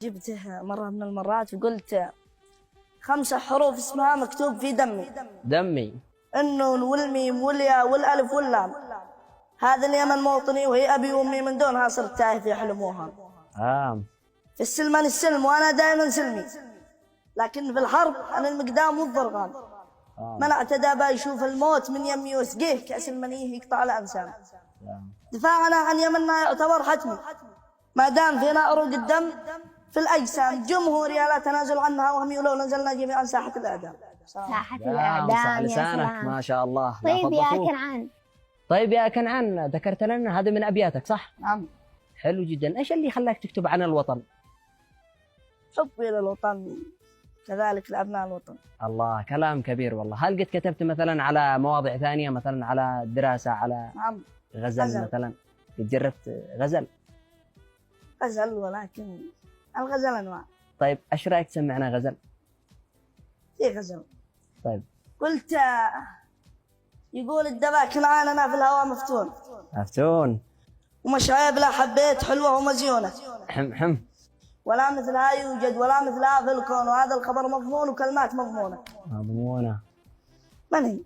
جبته مرة من المرات وقلت 5 حروف اسمها مكتوب في دمي. النون والميم والياء والألف واللام. هذا اليمن موطني وهي أبي وأمي، من دونها صرت تايه في حلموها. في السلم أنا السلم وأنا دائما سلمي، لكن في الحرب أنا المقدام والضرغام. من اعتدى با يشوف الموت من يمي وسقيه، كأس المنيه يقطع الأنسام. دفاعنا عن يمننا يعتبر حتمي، ما دام فينا عروق الدم في الأجسام. جمهورية لا تنازل عنها، وهم لو نزلنا جميعا ساحة الإعدام. ساحة الإعدام. لسانك ما شاء الله. طيب يا كنعان، ذكرت لنا هذا من أبياتك صح؟ نعم. حلو جدا. إيش اللي خلاك تكتب عن الوطن؟ حبي للوطن، كذلك لأبناء الوطن. الله، كلام كبير والله. هل قد كتبت مثلا على مواضيع ثانية، مثلا على دراسة، على نعم. غزل مثلا؟ قد جربت غزل؟ غزل، ولكن الغزل أنواع. طيب ايش رايك تسمعنا غزل؟ في غزل. طيب. قلت يقول الدبا كنعاننا في الهواء مفتون ومشايب لا حبيت حلوة ومزيونة. حم ولا مثلها يوجد ولا مثلها في الكون، وهذا الخبر مضمون وكلمات مضمونة. من هي؟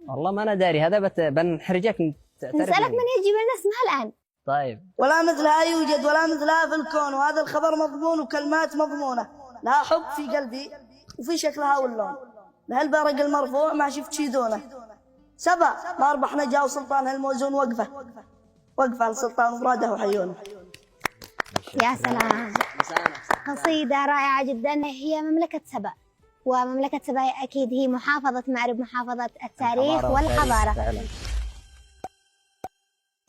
والله ما أنا داري، هذا بنحرجك. نسألك من يجيب لنا اسمها الآن. طيب. ولا مثلها يوجد ولا مثلها في الكون، وهذا الخبر مضمون وكلمات مضمونة. لها حب في قلبي وفي شكلها واللون، لها البرق المرفوع ما شفت شي دونه. سبا ما ربحنا جاو سلطان هالموزون وقفة لسلطان مراده وحيونه. يا سلام، قصيدة رائعة جدا. هي مملكة سبا، ومملكة سبا أكيد هي محافظة مأرب، محافظة التاريخ والحضارة.